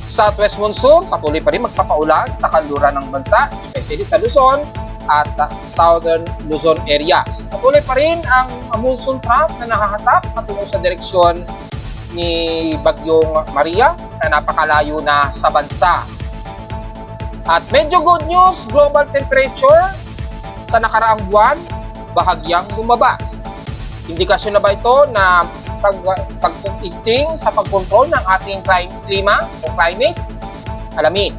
Southwest monsoon patuloy pa rin magpapaulan sa kanluran ng bansa, especially sa Luzon at Southern Luzon area. Patuloy pa rin ang monsoon trough na nakahatap patungo sa direksyon ni Bagyong Maria na napakalayo na sa bansa. At medyo good news, global temperature sa nakaraang buwan, bahagyang bumaba. Indikasyon na ba ito na pagtutigting sa pagkontrol ng ating klima o climate? Alamin.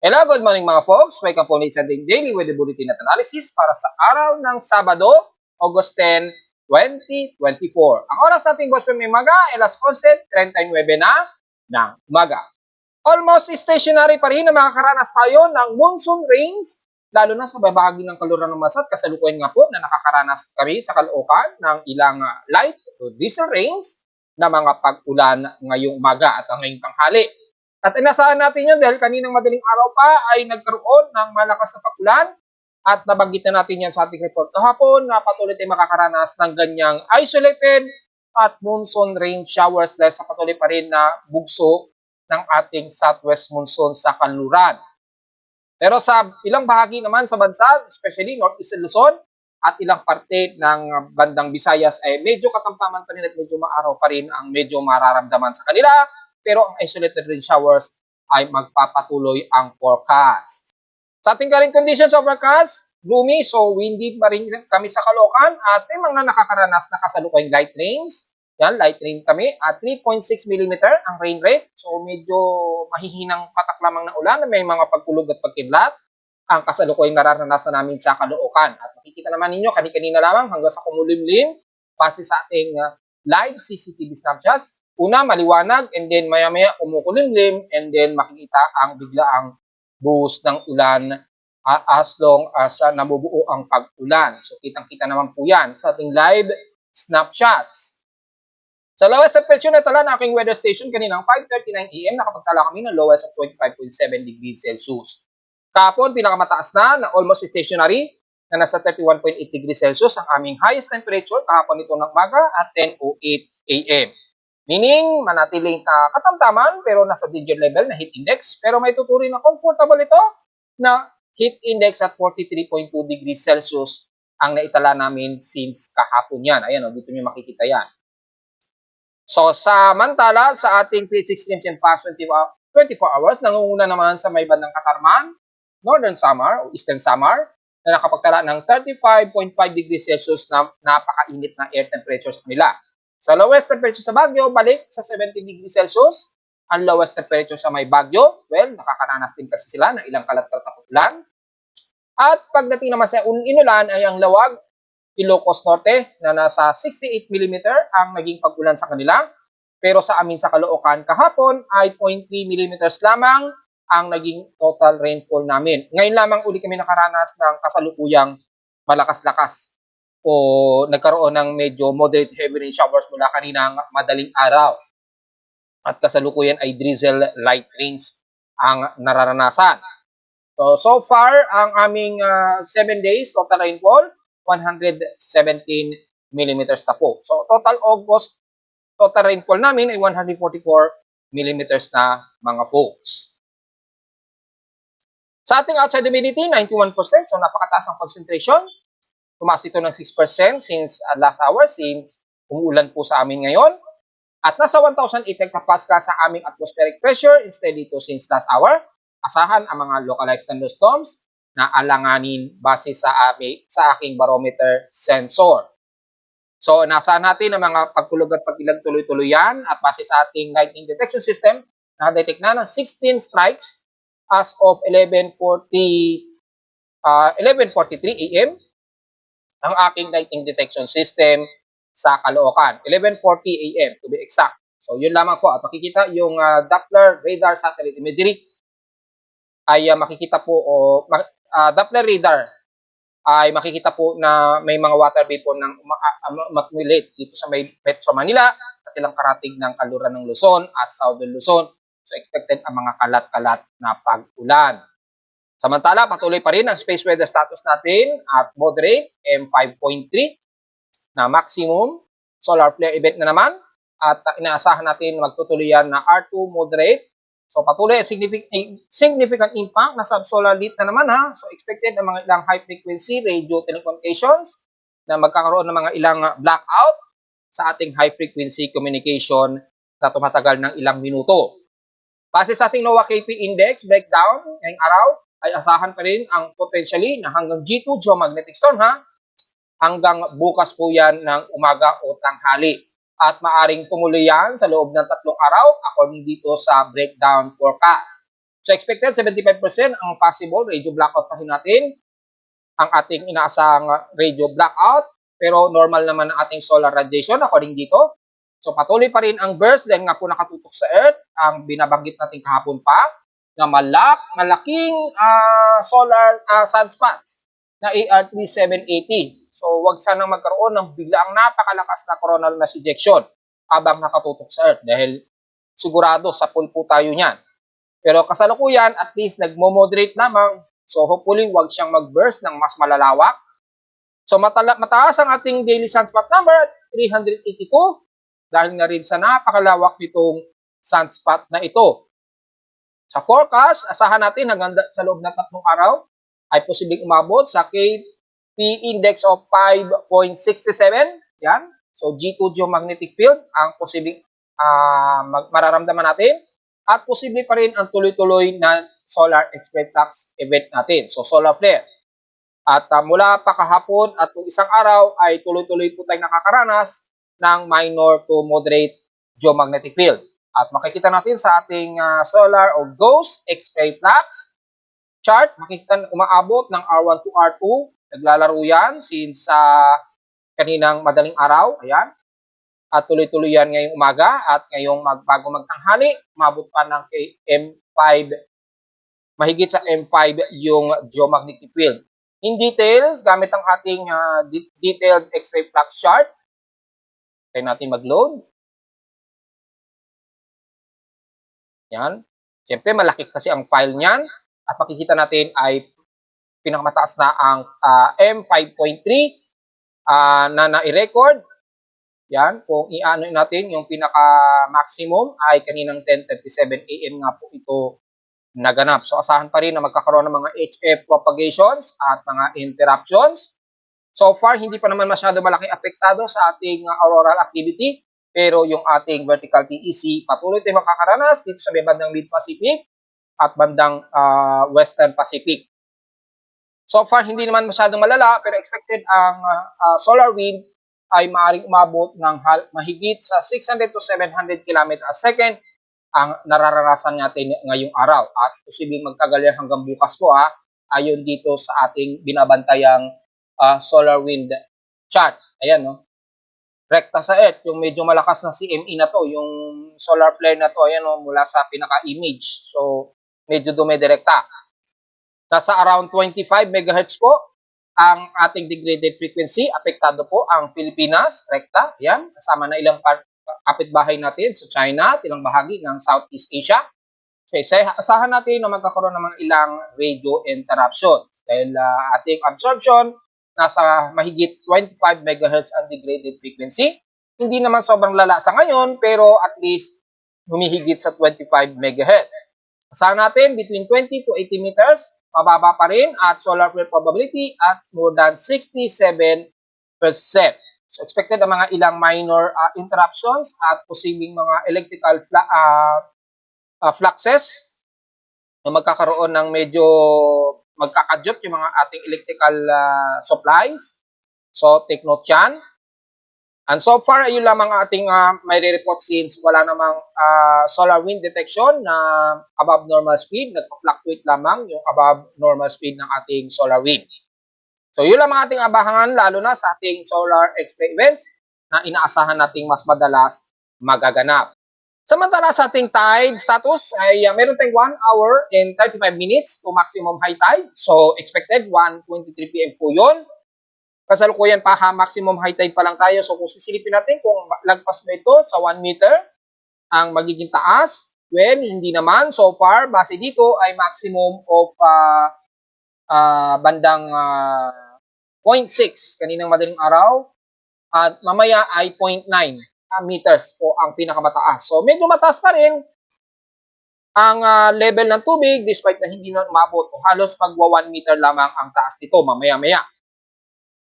Hello, good morning mga folks. Welcome po sa ating Daily Weather Bulletin at Analysis para sa araw ng Sabado, August 10, 2024. Ang oras natin, boss, may umaga ay alas 11:39 na ng umaga. Almost stationary pa rin na makakaranas tayo ng monsoon rains, lalo na sa bahagi ng kaluran ng bansa. Kasalukuyan nga po na nakakaranas kami sa Caloocan ng ilang light to drizzle rains na mga pag-ulan ngayong umaga at ngayong tanghali. At inasahan natin yan dahil kaninang madaling araw pa ay nagkaroon ng malakas na pag-ulan at nabanggit na natin yan sa ating report kahapon na patuloy tayong makakaranas ng ganyang isolated at monsoon rain showers dahil sa patuloy pa rin na bugso ng ating southwest monsoon sa kanluran. Pero sa ilang bahagi naman sa bansa, especially Northeast Luzon at ilang parte ng bandang Visayas ay medyo katamtaman pa rin at medyo maaraw pa rin ang medyo mararamdaman sa kanila. Pero ang isolated rain showers ay magpapatuloy ang forecast. Sa ating current conditions of forecast, gloomy, so windy pa rin kami sa Caloocan at may mga nakakaranas na kasalukuyang light rains. Yan, light rain kami at 3.6 mm ang rain rate. So medyo mahihinang patak lamang na ulan na may mga pagkulog at pagkidlat ang kasalukuyang nararanasan namin sa Caloocan. At makikita naman ninyo kani-kanina lamang hanggang sa kumulimlim base sa ating live CCTV snapshots. Una, maliwanag, and then maya-maya kumukulimlim, and then makikita ang biglaang buhos ng ulan as long as nabubuo ang pag-ulan. So, kitang-kita naman po yan sa ating live snapshots. Sa lowest temperature na tala ng aking weather station kaninang 5:39 AM, nakapagtala kami ng lowest of 25.7 degrees Celsius. Kahapon, pinakamataas na almost stationary na nasa 31.8 degrees Celsius ang aming highest temperature kahapon ito ng umaga at 10:08 AM. Meaning, manatiling katamtaman pero nasa digit level na heat index. Pero may tuturing na comfortable ito na heat index at 43.2 degrees Celsius ang naitala namin since kahapon yan. Ayan, dito nyo makikita yan. So, samantala sa ating PH Extremes in past 24 hours, nangunguna naman sa may bandang Katarman, Northern Samar o Eastern Samar, na nakapagtala ng 35.5 degrees Celsius na napakainit na air temperature sa kanila. Sa lowest temperature sa Baguio, balik sa 17 degrees Celsius. Ang lowest temperature sa may Baguio, well, nakakaranas din kasi sila ng ilang kalat-kalat na ulan. At pagdating naman sa inulan ay ang Lawag, Ilocos Norte na nasa 68 mm ang naging pag-ulan sa kanila. Pero sa amin sa Caloocan kahapon ay 0.3 mm lamang ang naging total rainfall namin. Ngayon lamang uli kami nakaranas ng kasalukuyang malakas-lakas o nagkaroon ng medyo moderate heavy rain showers mula kaninang madaling araw. At kasalukuyan ay drizzle light rains ang nararanasan. So far, ang aming 7 days total rainfall, 117 mm na po. So total August, total rainfall namin ay 144 mm na mga folks. Sa ating outside humidity, 91%. So napakataas ang concentration. Tumaas ito ng 6% since last hour, since umuulan po sa amin ngayon. At nasa 1,008 hectopascal sa aming atmospheric pressure instead dito since last hour. Asahan ang mga localized thunderstorms na alanganin base sa aking barometer sensor. So, nasaan natin ang mga pagkulog at pagkilag tuloy-tuloy yan at base sa ating lightning detection system, nakadetect na ng 16 strikes as of 11:43 AM. Ang aking lightning detection system sa Caloocan. 11:40 AM to be exact. So, yun lamang po. At makikita yung Doppler radar satellite imagery ay makikita po Doppler radar ay makikita po na may mga water vapor ng umaccumulate dito sa may Metro Manila at ilang karating ng kanluran ng Luzon at Southern Luzon. So expected ang mga kalat-kalat na pag-ulan. Samantala, patuloy pa rin ang space weather status natin at moderate M5.3 na maximum solar flare event na naman at inaasahan natin magtutuloy yan na R2 moderate. So patuloy ang significant impact na subsolar lit na naman ha. So expected ang mga ilang high frequency radio telecommunications na magkakaroon ng mga ilang blackout sa ating high frequency communication na tumatagal ng ilang minuto. Base sa ating NOAA KP index breakdown ngayong araw ay asahan pa rin ang potentially na hanggang G2 geomagnetic storm ha. Hanggang bukas po yan ng umaga o tanghali. At maaring tumuloy yan sa loob ng 3 araw according dito sa breakdown forecast. So expected 75% ang possible radio blackout pa rin natin. Ang ating inaasahang radio blackout. Pero normal naman ang ating solar radiation according dito. So patuloy pa rin ang burst dahil nga po nakatutok sa Earth. Ang binabanggit natin kahapon pa na malaking solar sunspots na AR3780. So, wag sanang magkaroon ng biglaang napakalakas na coronal mass ejection habang nakatutok sa Earth dahil sigurado sa pool po tayo niyan. Pero kasalukuyan, at least nagmo-moderate lamang. So, hopefully, wag siyang mag-burst ng mas malalawak. So, mataas ang ating daily sunspot number at 382 dahil nga rin sa napakalawak nitong sunspot na ito. Sa forecast, asahan natin hanggang sa loob ng 3 araw ay posibleng umabot sa KP index of 5.67. Yan. So, G2 geomagnetic field ang posibleng mararamdaman natin. At posible pa rin ang tuloy-tuloy na solar X-ray flux event natin. So, solar flare. At mula pa kahapon at kung isang araw ay tuloy-tuloy po tayong nakakaranas ng minor to moderate geomagnetic field. At makikita natin sa ating solar o ghost X-ray flux chart, makikita umaabot ng R1 to R2. Naglalaro yan since kaninang madaling araw. Ayan. At tuloy-tuloy yan ngayong umaga at ngayong bago magtanghali, umabot pa ng M5, mahigit sa M5 yung geomagnetic field. In details, gamit ang ating detailed X-ray flux chart, kaya natin mag-load. Yan. Siyempre, malaki kasi ang file niyan at makikita natin ay pinakamataas na ang M5.3 na na-record. Yan, kung i-ano natin, yung pinaka-maximum ay kaninang 10:37 AM nga po ito naganap. So, asahan pa rin na magkakaroon ng mga HF propagations at mga interruptions. So far, hindi pa naman masyado malaki apektado sa ating auroral activity. Pero yung ating vertical TEC, patuloy tayong makakaranas dito sa may bandang Mid-Pacific at bandang Western Pacific. So far, hindi naman masyadong malala, pero expected ang solar wind ay maaaring umabot ng mahigit sa 600 to 700 km a second ang nararanasan natin ngayong araw. At posibleng magtagal yan hanggang bukas po ayon dito sa ating binabantayang solar wind chart. Ayan, no? Rekta sa Earth, yung medyo malakas na CME na to, yung solar flare na to, ayan, no, mula sa pinaka-image. So, medyo dumidirekta. Nasa around 25 MHz po ang ating degraded frequency. Apektado po ang Pilipinas, rekta. Yan, kasama na ilang kapitbahay natin sa China at ilang bahagi ng Southeast Asia. So, asahan natin na magkakaroon ng mga ilang radio interruption. Dahil ating absorption, nasa mahigit 25 MHz ang degraded frequency. Hindi naman sobrang lala sa ngayon, pero at least humihigit sa 25 MHz. Asahan natin between 20 to 80 meters, mababa pa rin at solar flare probability at more than 67%. So expected ang mga ilang minor interruptions at posibleng mga electrical fluxes na magkakaroon ng medyo magkakadyot yung mga ating electrical supplies. So take note yan. And so far, ayun lamang ating may report since wala namang solar wind detection na above normal speed. Nagpa-fluctuate lamang yung above normal speed ng ating solar wind. So yun lamang ating abahangan lalo na sa ating solar X-ray events na inaasahan nating mas madalas magaganap. Samantala sa ating tide status ay meron tayong 1 hour and 35 minutes to maximum high tide. So expected 1:23 PM po yun. Kasalukuyan pa maximum high tide pa lang tayo. So kung sisilipin natin kung lagpas mo ito sa 1 meter ang magiging taas, well, hindi naman. So far, base dito ay maximum of bandang 0.6 kaninang madaling araw at mamaya ay 0.9 meters po ang pinakamataas. So medyo mataas pa rin ang level ng tubig despite na hindi na umabot o halos magwa 1 meter lamang ang taas nito mamaya-maya.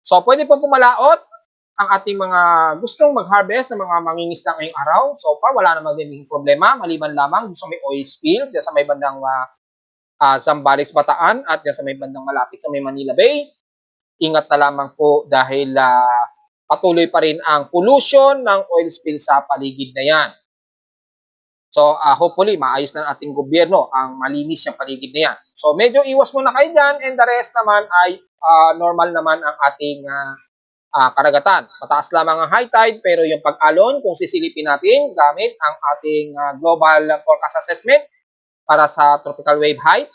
So pwede po pumalaot ang ating mga gustong mag-harvest ng mga mangingisda ngayong araw. So far wala namang din problema maliban lamang sa may oil spill diyan sa may bandang Zambales, Bataan at diyan sa may bandang malapit sa may Manila Bay. Ingat na lamang po dahil patuloy pa rin ang pollution ng oil spill sa paligid na yan. So, hopefully, maayos na ating gobyerno ang malinis yung paligid na yan. So, medyo iwas muna kayo dyan and the rest naman ay normal naman ang ating karagatan. Mataas lamang ang high tide pero yung pag-alon, kung sisilipin natin gamit ang ating global forecast assessment para sa tropical wave height,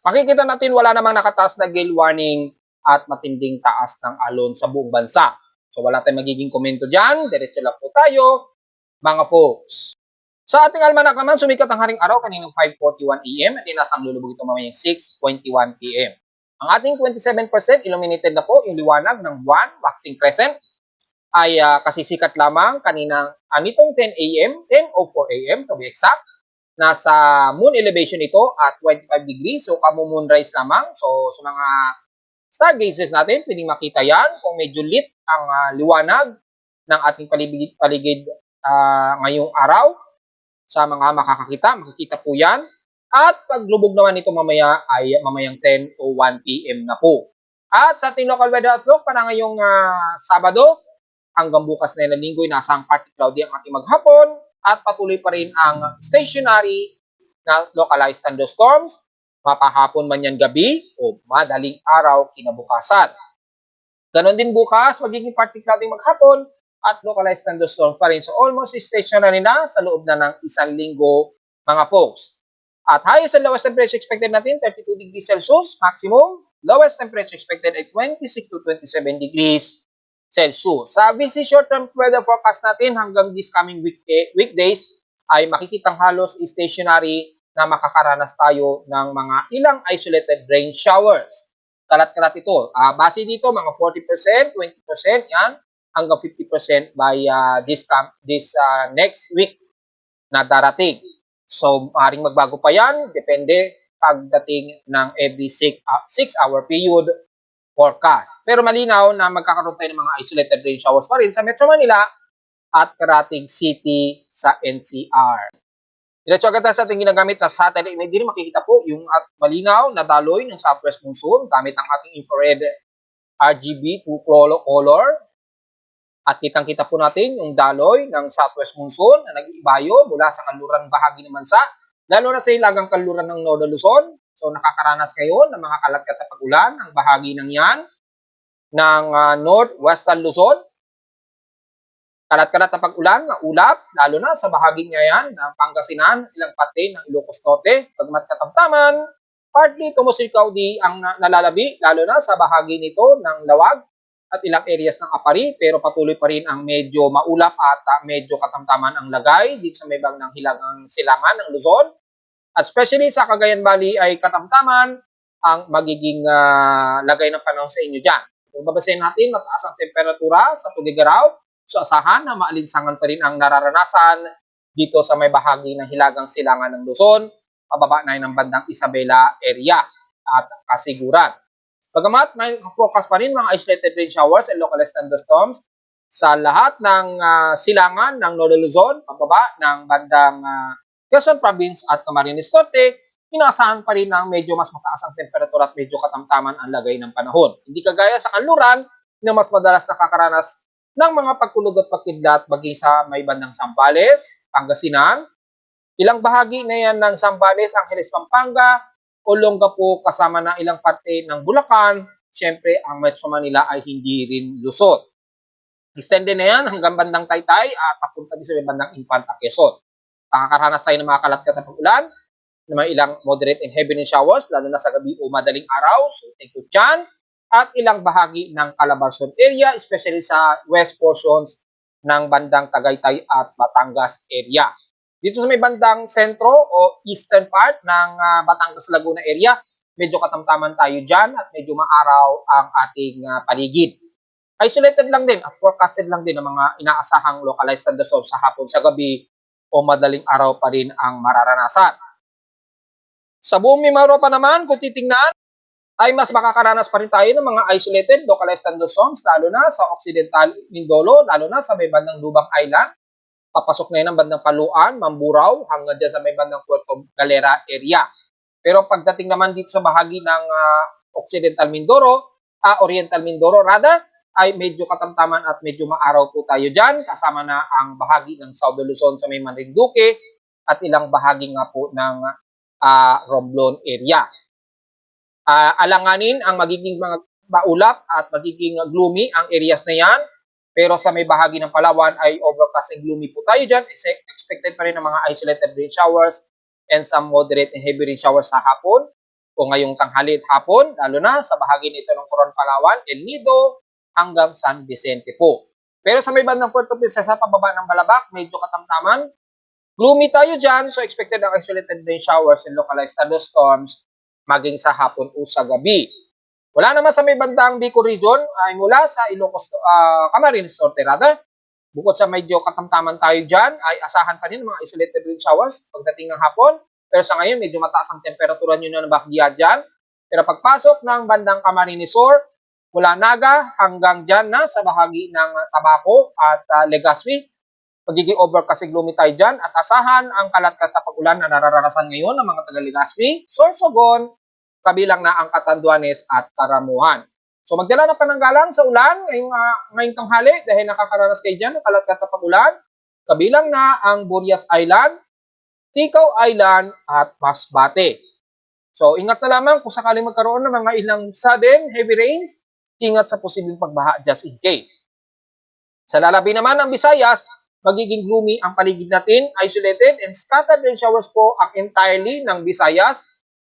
makikita natin wala namang nakataas na gale warning at matinding taas ng alon sa buong bansa. So wala tayong magiging komento dyan. Diretso lang po tayo, mga folks. Sa ating almanak naman, sumikat ang haring araw kaninang 5:41 AM at inasang lulubog ito mamayang 6:21 PM. Ang ating 27% illuminated na po yung liwanag ng buwan, waxing crescent, ay kasisikat lamang kaninang nitong 10 AM, 10:04 AM to be exact. Nasa moon elevation ito at 25 degrees, so kamo-moonrise lamang. So sa mga stargazers natin, pwedeng makita yan kung medyo lit ang liwanag ng ating paligid ngayong araw. Sa mga makikita po yan. At paglubog naman nito mamaya ay mamayang 10:01 PM na po. At sa ating local weather outlook para ngayong Sabado, hanggang bukas na ng linggo, nasa partly cloudy ang ating maghapon at patuloy pa rin ang stationary na localized thunderstorms, mapahapon man yan gabi o madaling araw kinabukasan. Ganon din bukas, magiging partly cloudy maghapon at localized thunderstorms pa rin. So almost stationary na sa loob na ng isang linggo, mga folks. At highest and lowest temperature expected natin, 32 degrees Celsius maximum. Lowest temperature expected ay 26 to 27 degrees Celsius. Sa VC short-term weather forecast natin hanggang this coming weekdays ay makikitang halos stationary na makakaranas tayo ng mga ilang isolated rain showers. Kalat-kalat ito. Base dito, mga 40%, 20%, yan, hanggang 50% by this next week na darating. So, maaaring magbago pa yan, depende pagdating ng every 6-hour period forecast. Pero malinaw na magkakaroon tayo ng mga isolated rain showers pa rin sa Metro Manila at Karatig City sa NCR. Diretso agad sa ating ginagamit na satellite imagery, makikita po yung malinaw na daloy ng southwest monsoon gamit ang ating infrared RGB 2 color. At kitang-kita po natin yung daloy ng southwest monsoon na nag-iibayo mula sa kanluran bahagi ng bansa, lalo na sa hilagang kanluran ng Northern Luzon. So nakakaranas kayo ng mga kalat-kalat na pag-ulan ang bahagi ng yan ng northwestern Luzon. Kalat-kalat na pag-ulan na ulap, lalo na sa bahagi niya yan ng Pangasinan, ilang pati ng Ilocos Norte, pagmat katamtaman, partly tumusikaw di ang nalalabi, lalo na sa bahagi nito ng Lawag at ilang areas ng Apari, pero patuloy pa rin ang medyo maulap at medyo katamtaman ang lagay dito sa may bandang hilagang silangan ng Luzon. At especially sa Cagayan Valley ay katamtaman ang magiging lagay ng panahon sa inyo dyan. Kung babasahin natin, mataas ang temperatura sa Tugigaraw, so asahan na maalinsangan pa rin ang nararanasan dito sa may bahagi ng hilagang silangan ng Luzon, pababa na ng bandang Isabela area at Kasiguran. Bagamat may focus pa rin mga isolated rain showers and localized thunderstorms sa lahat ng silangan ng Northern Luzon, pababa ng bandang Quezon Province at Camarines Norte, inaasahan pa rin ng medyo mas mataas ang temperatura at medyo katamtaman ang lagay ng panahon. Hindi kagaya sa kanluran na mas madalas nakakaranas ng mga pagkulog at pagkidlat bagay sa may bandang Zambales, Pangasinan. Ilang bahagi na yan ng Zambales, Angeles, Pampanga, Olongapo kasama na ilang parte ng Bulacan. Siyempre, ang Metro Manila ay hindi rin Luzon. Extended na yan hanggang bandang Taytay at papunta din sa bandang Infanta, Quezon. Makakaranas tayo ng mga kalat-kalat na pag-ulan, ng mga ilang moderate and heavy rain showers, lalo na sa gabi o madaling araw. So, take it dyan. At ilang bahagi ng Calabarzon area, especially sa west portions ng bandang Tagaytay at Batangas area. Dito sa may bandang sentro o eastern part ng Batangas Laguna area, medyo katamtaman tayo dyan at medyo maaraw ang ating paligid. Isolated lang din at forecasted lang din ng mga inaasahang localized thunderstorms sa hapon, sa gabi o madaling araw pa rin ang mararanasan. Sa buong Mimaropa naman, kung titingnan, ay mas makakaranas pa rin tayo ng mga isolated localized thunderstorms, lalo na sa Occidental Mindolo, lalo na sa may bandang Lubang Island. Papasok na yun ang bandang Paluan, Mamburao, hanggang dyan sa may bandang Puerto Galera area. Pero pagdating naman dito sa bahagi ng Occidental Mindoro, Oriental Mindoro rather, ay medyo katamtaman at medyo maaraw po tayo dyan, kasama na ang bahagi ng South Luzon sa may Marinduque at ilang bahagi nga po ng Romblon area. Alanganin ang magiging mga maulap at magiging gloomy ang areas na yan. Pero sa may bahagi ng Palawan ay overcast and gloomy po tayo dyan. Expected pa rin ng mga isolated rain showers and some moderate and heavy rain showers sa hapon o ngayong tanghali at hapon, lalo na sa bahagi nito ng Coron, Palawan, El Nido hanggang San Vicente po. Pero sa may bandang Puerto Princesa, pababa ng Balabac, medyo katamtaman. Gloomy tayo dyan, so expected ang isolated rain showers and localized thunderstorms maging sa hapon o sa gabi. Wala naman sa may bandang Bicol region ay mula sa Ilocos, Camarines Norte rather. Bukod sa medyo katamtaman tayo dyan, ay asahan pa rin mga isolated rain showers pagdating ng hapon. Pero sa ngayon, medyo mataas ang temperatura nyo na bahagya dyan. Pero pagpasok ng bandang Camarines Sur, mula Naga hanggang dyan na sa bahagi ng Tabaco at Legazpi, magiging overcast gloomy tayo dyan at asahan ang kalat-kalat na pag-ulan na nararanasan ngayon ng mga taga-Legazpi, Sorsogon, kabilang na ang Catanduanes at Caramuan. So magdala na pananggalang sa ulan ngayong tanghali dahil nakakaranas kayo dyan ng kalat-kalat na pag-ulan, kabilang na ang Burias Island, Ticao Island at Masbate. So ingat na lamang kung sakaling magkaroon ng mga ilang sudden heavy rains, ingat sa posibleng pagbaha just in case. Sa lalabi naman ng Visayas, magiging gloomy ang paligid natin, isolated and scattered rain showers po ang entirely ng Visayas.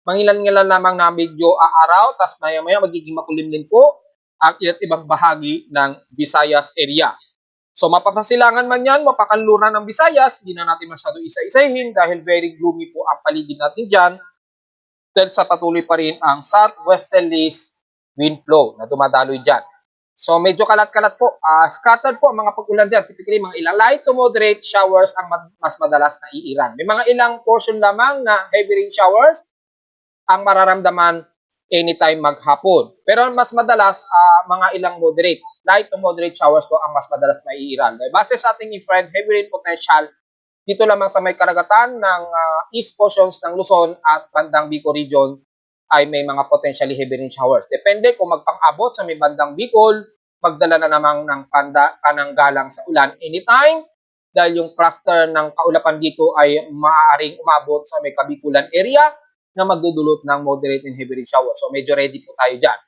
Mangilan-ngilan lamang na medyo aaraw, tas maya-maya magiging makulimlim po ang iba't ibang bahagi ng Visayas area. So mapapasilangan man yan, mapakanluran ng Visayas, hindi na natin masyado isa-isahin dahil very gloomy po ang paligid natin dyan dahil sa patuloy pa rin ang southwesterly wind flow na dumadaloy dyan. So medyo kalat-kalat po, scattered po ang mga pag-ulan dyan. Typically, mga ilang light to moderate showers ang mas madalas na iiran. May mga ilang portion lamang na heavy rain showers ang mararamdaman anytime maghapon. Pero mas madalas, mga ilang moderate, light to moderate showers po ang mas madalas na iiran. Base sa ating infrared heavy rain potential, dito lamang sa may karagatan ng east portions ng Luzon at bandang Bicol region, ay may mga potentially heavy rain showers. Depende kung magpang-abot sa may bandang Bicol, magdala na namang ng pananggalang sa ulan anytime dahil yung cluster ng kaulapan dito ay maaaring umabot sa may Kabikulan area na magdudulot ng moderate and heavy rain showers. So medyo ready po tayo dyan.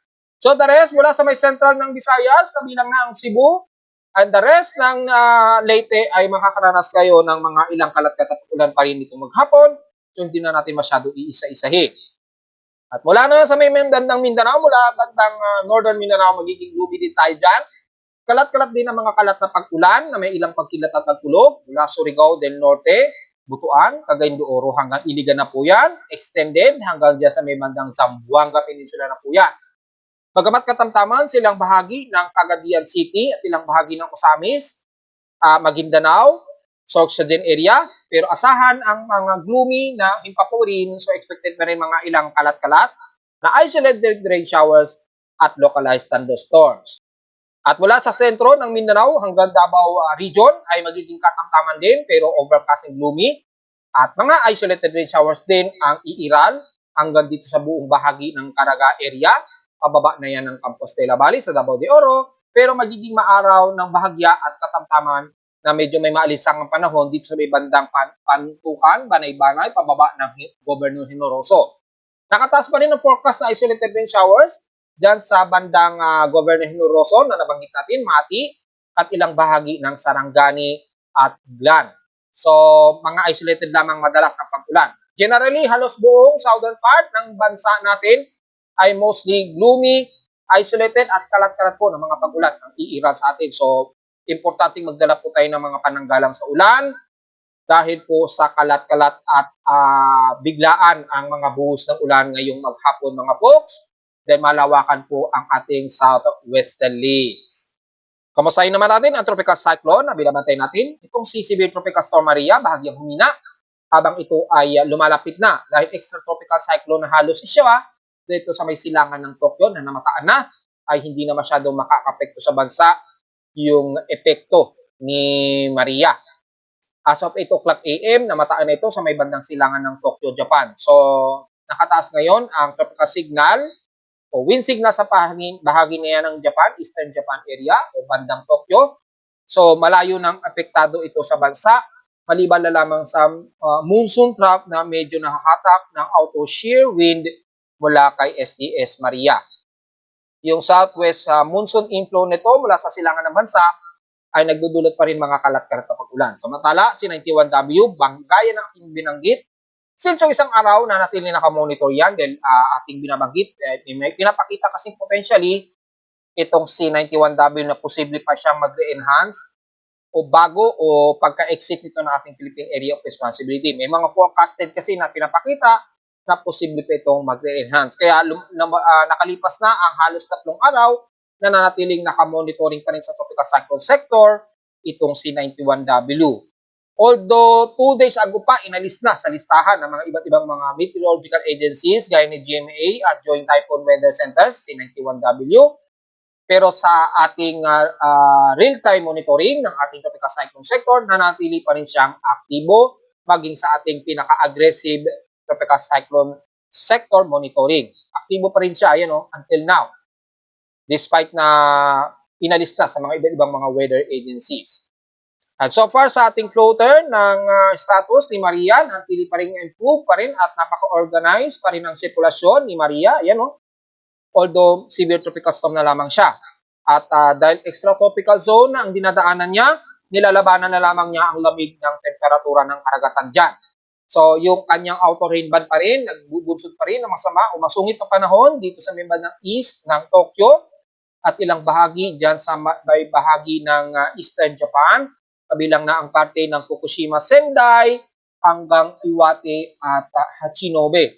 So the rest mula sa may central ng Visayas, kabilang na ang Cebu, and the rest ng Leyte ay makakaranas kayo ng mga ilang kalat-kalat ulan pa rin dito maghapon. So hindi na natin masyado iisa-isahin. At mula naman sa may bandang Mindanao, mula bandang Northern Mindanao, magiging gloomy din tayo dyan. Kalat-kalat din ang mga kalat na pag-ulan na may ilang pagkilat at pagkulog mula Surigao del Norte, Butuan, Cagayan de Oro hanggang Iligan na po yan. Extended hanggang dyan sa may bandang Zamboanga Peninsula na po yan. Bagamat katamtaman silang bahagi ng Cagayan City at ilang bahagi ng Osamis, Maguindanao, Sorsogon area, pero asahan ang mga gloomy na himpapurin, so expected na rin mga ilang kalat-kalat na isolated rain showers at localized thunderstorms. At mula sa sentro ng Mindanao hanggang Davao region ay magiging katamtaman din pero overcast and gloomy at mga isolated rain showers din ang iiral hanggang dito sa buong bahagi ng Caraga area, pababa na yan ng Compostela Valley sa Davao de Oro, pero magiging maaraw ng bahagya at katamtaman na medyo may maalisang ang panahon dito sa may bandang Pantukan, Banay-Banay, pababa ng Governor Generoso. Nakataas pa rin ang forecast na isolated rain showers dyan sa bandang Governor Generoso na nabanggit natin, Mati, at ilang bahagi ng Sarangani at Glan. So, mga isolated lamang madalas ang pag-ulan. Generally, halos buong southern part ng bansa natin ay mostly gloomy, isolated at kalat-kalat po ng mga pag-ulan ang iira sa atin. So, importante magdala po tayo ng mga pananggalang sa ulan dahil po sa kalat-kalat at biglaan ang mga buhos ng ulan ngayong maghapon mga folks. Then malawakan po ang ating southwesterlies. Kamustahin naman natin ang tropical cyclone na binabantay natin. Itong si Severe Tropical Storm Maria, bahagyang humina habang ito ay lumalapit na dahil extratropical cyclone na halos siya dito sa may silangan ng Tokyo na namataan na ay hindi na masyadong makakapekto sa bansa yung epekto ni Maria. As of 8 o'clock AM, namataan na ito sa may bandang silangan ng Tokyo, Japan. So, nakataas ngayon ang tropical signal o wind signal sa bahagi na yan ng Japan, Eastern Japan area o bandang Tokyo. So, malayo nang apektado ito sa bansa, maliban na lamang sa monsoon trough na medyo nakahatak ng auto shear wind mula kay SDS Maria. Yung southwest monsoon inflow nito mula sa silangan ng bansa ay nagdudulot pa rin mga kalat-kalat na pag-ulan. Samantala, si 91W, gaya ng aking binanggit, since yung isang araw na natin nakamonitor yan, dahil ating binabanggit, may pinapakita kasi potentially itong C91W na posible pa siyang mag-re-enhance o bago o pagka-exit nito ng ating Philippine Area of Responsibility. May mga forecasted kasi na pinapakita na posible pa itong mag-re-enhance. Kaya nakalipas na ang halos 3 araw na nanatiling nakamonitoring pa rin sa tropical cyclone sector itong C91W. Although 2 days ago pa inalis na sa listahan ng mga iba't ibang mga meteorological agencies gaya ni GMA at Joint Typhoon Weather Centers, C91W, pero sa ating real-time monitoring ng ating tropical cyclone sector, nanatili pa rin siyang aktibo maging sa ating pinaka-aggressive tropical cyclone sector monitoring. Aktibo pa rin siya until now, despite na inalis na sa mga iba't ibang mga weather agencies. At so far sa ating floater ng status ni Maria, nanatili pa rin improve pa rin at napaka-organized pa rin ang sirkulasyon ni Maria. Although severe tropical storm na lamang siya. At dahil extratropical zone na ang dinadaanan niya, nilalabanan na lamang niya ang lamig ng temperatura ng karagatan dyan. So, yung kanyang outer rain band pa rin, nagbubunsod pa rin ng masama o masungit na panahon dito sa may bandang east ng Tokyo at ilang bahagi dyan sa may bahagi ng Eastern Japan, kabilang na ang parte ng Fukushima, Sendai, hanggang Iwate at Hachinobe.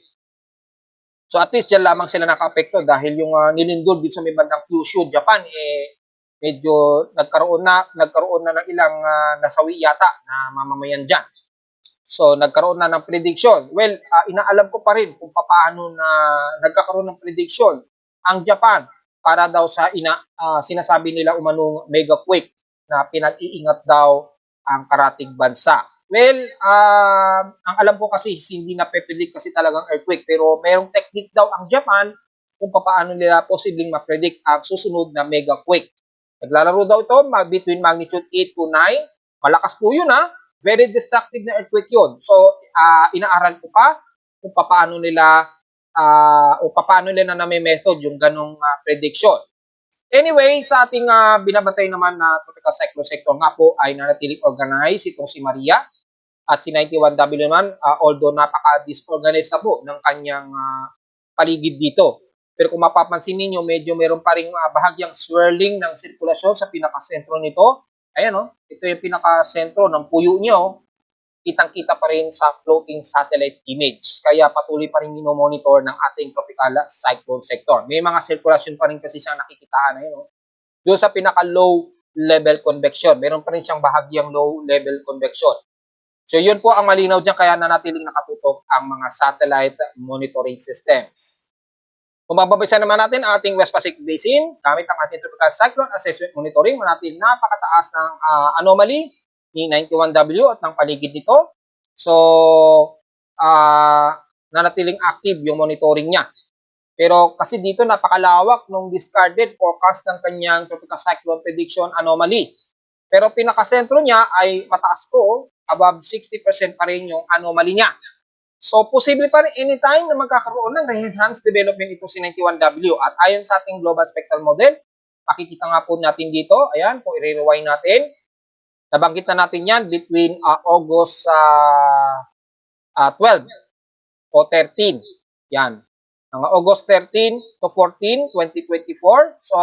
So at least dyan lamang sila naka-apekto dahil yung nilindol dito sa may bandang Kyushu, Japan, medyo nagkaroon na ng ilang nasawi yata na mamamayan dyan. So nagkaroon na ng prediction. Well, inaalam ko pa rin kung paano na nagkakaroon ng prediction ang Japan para daw sa sinasabi nila umanong mega quake na pinag-iingat daw ang karatig bansa. Well, ang alam ko kasi hindi na pe-predict kasi talagang earthquake, pero mayroong technique daw ang Japan kung paano nila posibleng ma-predict ang susunod na mega quake. Naglalaro daw ito between magnitude 8 to 9. Malakas po yun Very destructive na earthquake yun. So, inaaral ko pa kung paano nila na may method yung ganong prediction. Anyway, sa ating binabantay naman na tropical cyclone sector nga po ay nanatiling organized itong si Maria at si 91W naman, although napaka-disorganized na po ng kanyang paligid dito. Pero kung mapapansin ninyo, medyo meron pa rin bahagyang swirling ng sirkulasyon sa pinakasentro nito. Ayan ito yung pinakasentro ng puyo niya kitang-kita pa rin sa floating satellite image. Kaya patuloy pa rin minomonitor ng ating tropical cyclone sector. May mga sirkulasyon pa rin kasi siyang nakikitaan doon sa pinaka-low level convection. Meron pa rin siyang bahagyang low level convection. So yun po ang malinaw dyan kaya nanatiling nakatutok ang mga satellite monitoring systems. Kung mababasa naman natin ang ating West Pacific Basin, gamit ang ating tropical cyclone assessment monitoring, manatiling napakataas ng anomaly ni 91W at ng paligid nito. So, nanatiling active yung monitoring niya. Pero kasi dito napakalawak nung discarded forecast ng kanyang tropical cyclone prediction anomaly. Pero pinakasentro niya ay mataas po, above 60% pa rin yung anomaly niya. So, posible pa rin anytime na magkakaroon ng enhanced development ito si 91W. At ayon sa ating global spectral model, makikita nga po natin dito, ayan, kung i-rewind natin, Nabanggit na natin yan between August 12 o 13. Yan. Mga August 13 to 14, 2024. So,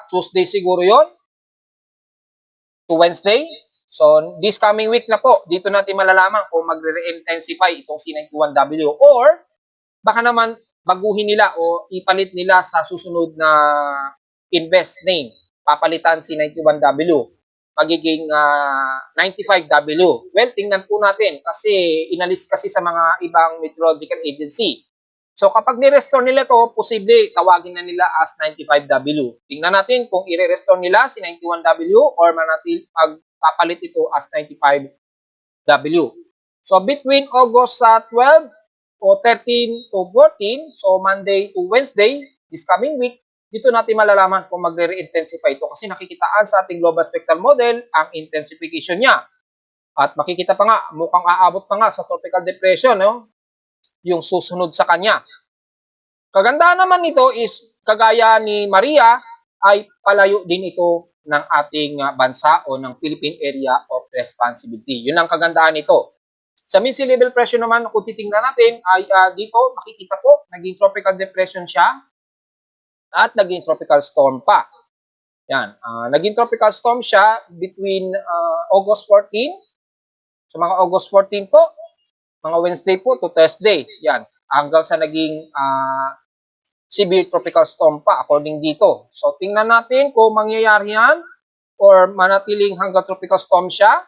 Tuesday siguro yon to Wednesday. So, this coming week na po, dito natin malalaman kung magre-intensify itong C91W or baka naman baguhin nila o ipalit nila sa susunod na invest name. Papalitan si 91W. Magiging 95W. Well, tingnan po natin kasi inalis kasi sa mga ibang meteorological agency. So kapag ni-restore nila to, posible tawagin na nila as 95W. Tingnan natin kung i-restore nila si 91W or magpapalit ito as 95W. So between August 12 o 13 to 14, so Monday to Wednesday, this coming week, dito natin malalaman kung magre-intensify ito kasi nakikitaan sa ating global spectral model ang intensification niya. At makikita pa nga, mukhang aabot pa nga sa tropical depression, no? Yung susunod sa kanya. Kagandahan naman nito is, kagaya ni Maria, ay palayo din ito ng ating bansa o ng Philippine Area of Responsibility. Yun ang kagandahan nito. Sa mean sea level pressure naman, kung titingnan natin, ay dito makikita po, naging tropical depression siya at naging tropical storm pa. Yan, naging tropical storm siya between August 14, so mga August 14 po, mga Wednesday po to Thursday. Yan, hanggang sa naging severe tropical storm pa according dito. So tingnan natin kung mangyayari yan or manatiling hanggang tropical storm siya.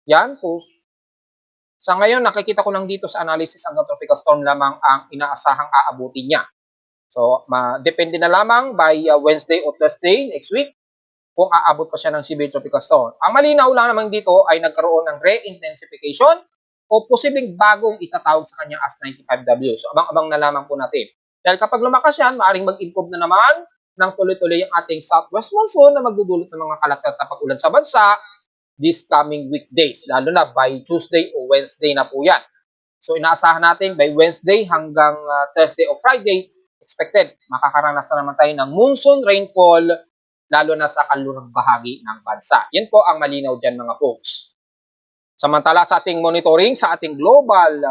Yan, kung sa ngayon, nakikita ko lang dito sa analysis hanggang tropical storm lamang ang inaasahang aabutin niya. So, depende na lamang by Wednesday o Thursday next week kung aabot pa siya ng severe tropical storm. Ang malinaw lang naman dito ay nagkaroon ng re-intensification o posibleng bagong itatawag sa kanya as 95W. So, abang-abang na lamang po natin. Dahil kapag lumakas yan, maaaring mag-improve na naman ng tuloy-tuloy ang ating southwest monsoon na magdudulot ng mga kalagkat na pag-ulan sa bansa this coming weekdays, lalo na by Tuesday o Wednesday na po yan. So, inaasahan natin by Wednesday hanggang Thursday o Friday, expected, makakaranas na naman tayo ng monsoon rainfall, lalo na sa kanlurang bahagi ng bansa. Yan po ang malinaw dyan mga folks. Samantala sa ating monitoring, sa ating global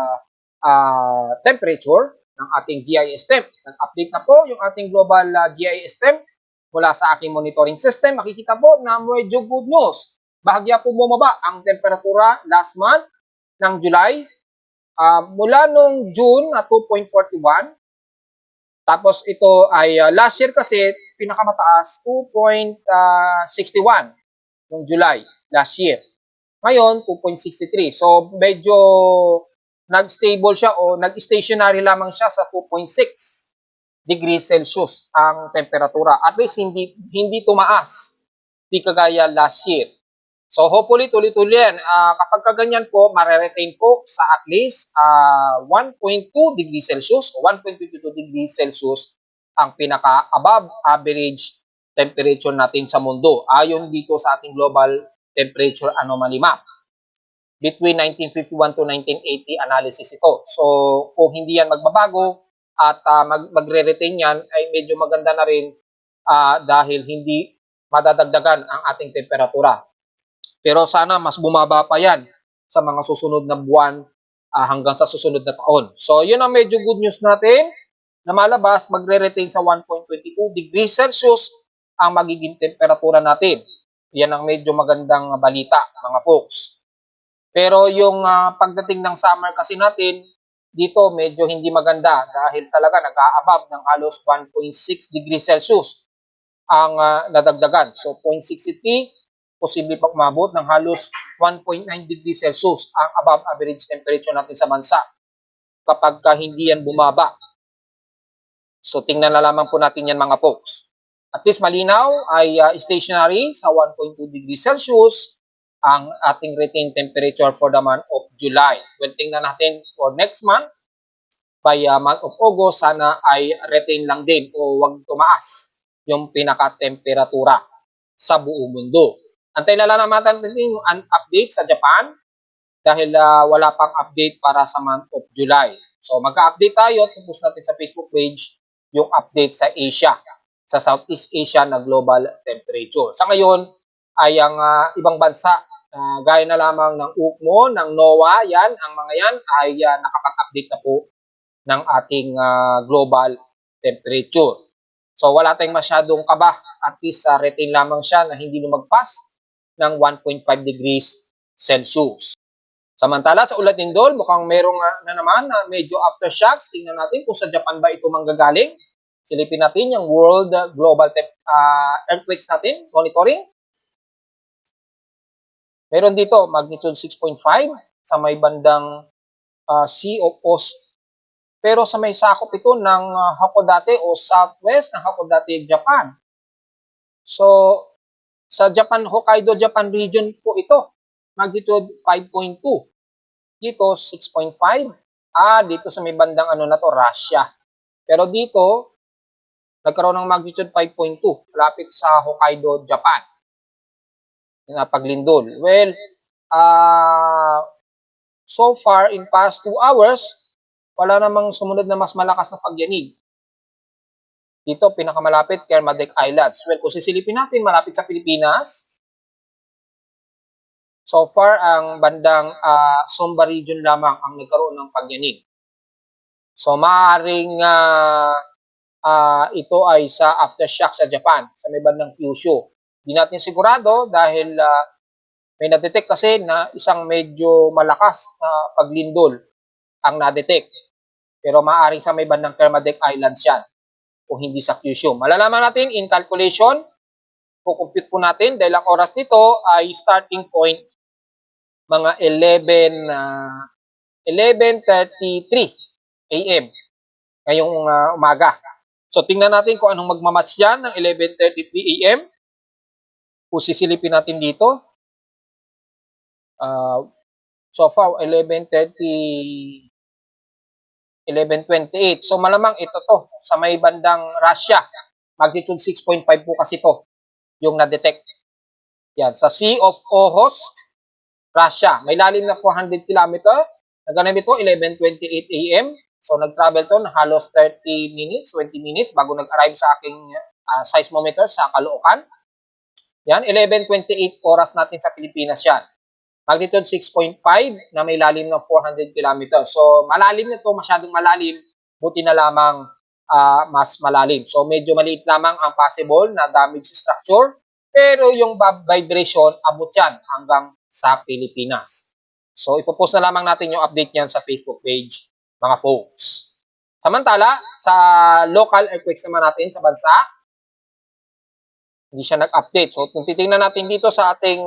temperature ng ating GIS temp, nag-update na po yung ating global GIS temp mula sa aking monitoring system. Makikita po na medyo good news. Bahagya po bumaba ang temperatura last month ng July. Mula nung June na 2.41. Tapos ito ay last year kasi pinakamataas 2.61 nung July last year. Ngayon 2.63. So medyo nag-stable siya o nag-stationary lamang siya sa 2.6 degrees Celsius ang temperatura. At least hindi tumaas. Di kagaya last year. So hopefully tuloy-tuloy yan. Kapag kaganyan po, mareretain po sa at least 1.2 degrees Celsius o 1.22 degrees Celsius ang pinaka-above average temperature natin sa mundo. Ayon dito sa ating global temperature anomaly map. Between 1951 to 1980 analysis ito. So kung hindi yan magbabago at magre-retain yan, ay medyo maganda na rin dahil hindi madadagdagan ang ating temperatura. Pero sana mas bumaba pa yan sa mga susunod na buwan hanggang sa susunod na taon. So, yun ang medyo good news natin na malabas, magre-retain sa 1.22 degrees Celsius ang magiging temperatura natin. Yan ang medyo magandang balita, mga folks. Pero yung pagdating ng summer kasi natin, dito medyo hindi maganda dahil talaga nag-a-above ng halos 1.6 degrees Celsius ang nadagdagan. So, 0.63 posible pa umabot ng halos 1.9 degrees Celsius ang above average temperature natin sa bansa kapag hindi yan bumaba. So tingnan na lamang po natin yan mga folks. At least malinaw ay stationary sa 1.2 degrees Celsius ang ating retained temperature for the month of July. Well, tingnan natin for next month, by month of August, sana ay retain lang din o wag tumaas yung pinaka-temperatura sa buong mundo. Antay na lang naman natin yung update sa Japan dahil wala pang update para sa month of July. So magka-update tayo, tapos natin sa Facebook page yung update sa Asia, sa Southeast Asia na global temperature. Sa ngayon, ay ang ibang bansa. Gaya na lamang ng UKMO, ng NOAA, yan, ang mga yan ay nakapag-update na po ng ating global temperature. So wala tayong masyadong kaba, at least retain lamang siya na hindi lumagpas ng 1.5 degrees Celsius. Samantala sa ulat lindol, mukhang merong na naman na medyo aftershocks. Tingnan natin kung sa Japan ba ito manggagaling. Silipin natin yung World Global Earthquakes natin, monitoring. Meron dito, magnitude 6.5 sa may bandang Sea of Oz. Pero sa may sakop ito ng Hakodate o southwest ng Hakodate, Japan. So, sa Japan, Hokkaido, Japan region po ito. Magnitude 5.2. Dito, 6.5. Dito sa may bandang Russia. Pero dito, nagkaroon ng magnitude 5.2. Malapit sa Hokkaido, Japan. Paglindol. Well, so far, in past 2 hours, wala namang sumunod na mas malakas na pagyanig. Dito, pinakamalapit, Kermadec Islands. Well, kung sisilipin natin, malapit sa Pilipinas. So far, ang bandang Sumba region lamang ang nagkaroon ng pagyanig. So, maaaring ito ay sa aftershock sa Japan, sa may bandang Kyushu. Hindi natin sigurado dahil may na-detect kasi na isang medyo malakas na paglindol ang na-detect. Pero maaaring sa may bandang Kermadec Islands yan, kung hindi sa Kyushu. Malalaman natin in calculation, kukumpute po natin dahil ang oras nito ay starting point mga 11:33 AM ngayong umaga. So tingnan natin kung anong magmamatch yan ng 11:33 AM. Kung sisilipin natin dito, so far 11:28. So malamang ito to sa may bandang Russia. Magnitude 6.5 po kasi to yung na-detect. Yan, sa Sea of Okhotsk, Russia. May lalim na 400 km. Naganap ito 11:28 AM. So nag-travel to na halos 30 minutes, 20 minutes bago nag-arrive sa aking seismometer sa Caloocan. Yan, 11:28 oras natin sa Pilipinas yan. Magnitude 6.5 na may lalim ng 400 km. So malalim nito, masyadong malalim, buti na lamang mas malalim. So medyo maliit lamang ang possible na damage structure, pero yung vibration abot yan hanggang sa Pilipinas. So ipopost na lamang natin yung update niyan sa Facebook page, mga folks. Samantala, sa local earthquakes naman natin sa bansa, hindi siya nag-update. So kung titingnan natin dito sa ating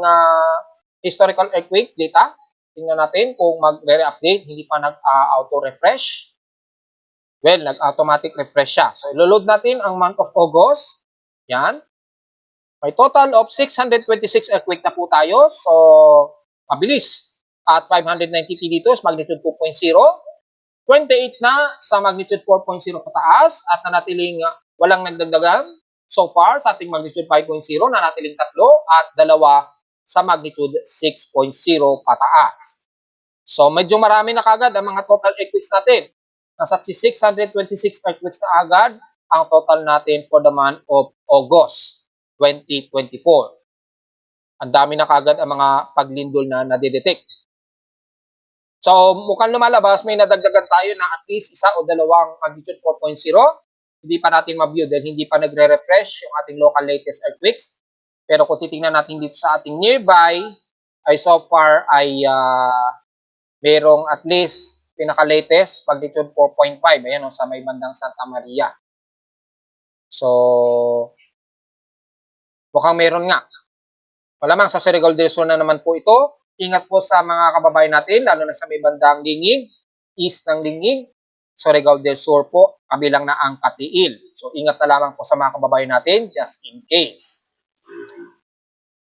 historical earthquake data, tingnan natin kung magre-update, hindi pa nag-auto-refresh. Well, nag-automatic refresh siya. So, iloload natin ang month of August. Yan. May total of 626 earthquake na po tayo. So, mabilis. At 590 dito, magnitude 2.0. 28 na sa magnitude 4.0 pataas. At nanatiling walang nagdagdagan so far sa ating magnitude 5.0. Nanatiling 3 at 2 sa magnitude 6.0 pataas. So, medyo marami na kagad ang mga total earthquakes natin. Nasa 626 earthquakes na agad ang total natin for the month of August 2024. Ang dami na kagad ang mga paglindol na nadidetect. So, mukhang lumalabas, may nadagdagan tayo na at least isa o dalawang magnitude 4.0. Hindi pa natin ma-view dahil hindi pa nagre-refresh yung ating local latest earthquakes. Pero kung titingnan natin dito sa ating nearby, ay so far ay merong at least pinaka-latest, magnitude 4.5. Ayan sa may bandang Santa Maria. So, mukhang meron nga. Malamang sa Surigao del Sur na naman po ito. Ingat po sa mga kababayan natin, lalo na sa may bandang Lingig, east ng Lingig, Surigao del Sur po, kabilang na ang Katiil. So, ingat na lamang po sa mga kababayan natin, just in case.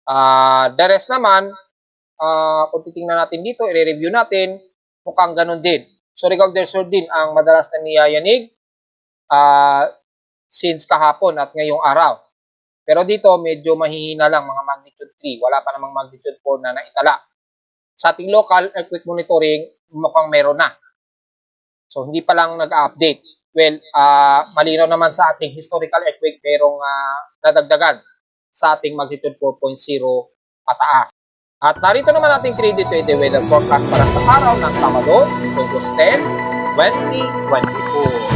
The rest naman, kung titingnan natin dito, i-review natin, mukhang ganun din. Surigao del Sur din ang madalas na niyayanig since kahapon at ngayong araw. Pero dito, medyo mahihina lang, mga magnitude 3. Wala pa namang magnitude 4 na naitala. Sa ating local earthquake monitoring, mukhang meron na. So, hindi pa lang nag-update. Well, malinaw naman sa ating historical earthquake, merong nadagdagan sa ating magnitude 4.0 pataas. At narito naman ating 3D to the weather forecast para sa araw ng Sabado, August 10, 2024.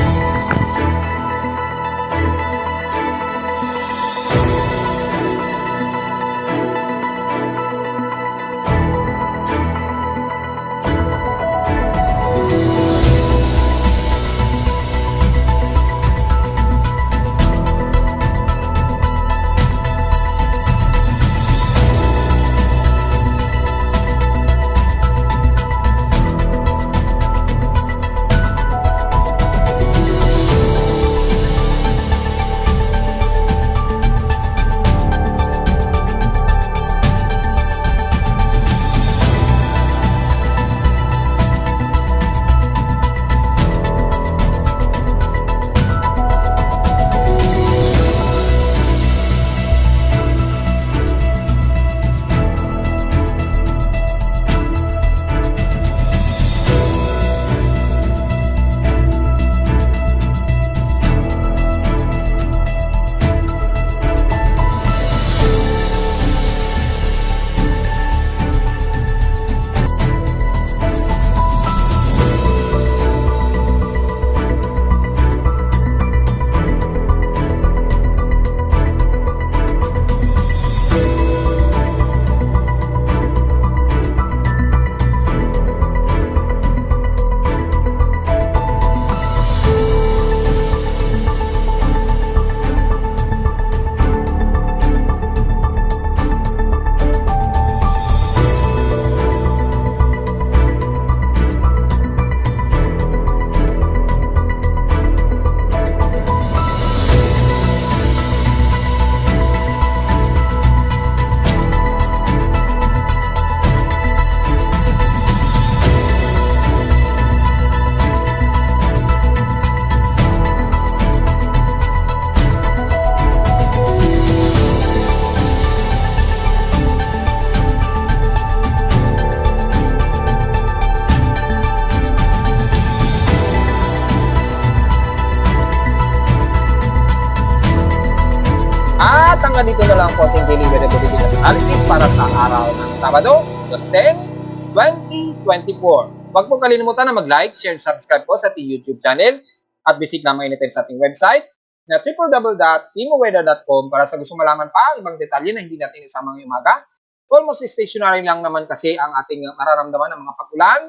At hanggang dito na lang po ating daily weather bulletin at analysis para sa araw ng Sabado, August 10, 2024. Huwag po kalimutan na mag-like, share, and subscribe po sa ating YouTube channel at visit naman anytime sa ating website na www.timoweather.com para sa gusto malaman pa ang ibang detalye na hindi natin isama ngayong umaga. Almost stationary lang naman kasi ang ating mararamdaman ng mga pag-ulan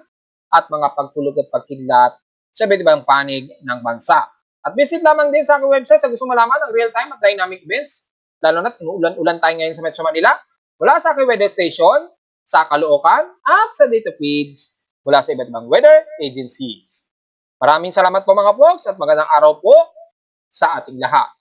at mga pagtulog at pagkidlat sa iba't ibang panig ng bansa. At visit lamang din sa aking website sa gusto malaman ng real-time at dynamic events, lalo na't umuulan-ulan tayo ngayon sa Metro Manila, mula sa aking weather station, sa Caloocan, at sa data feeds mula sa iba't ibang weather agencies. Maraming salamat po mga folks at magandang araw po sa ating lahat.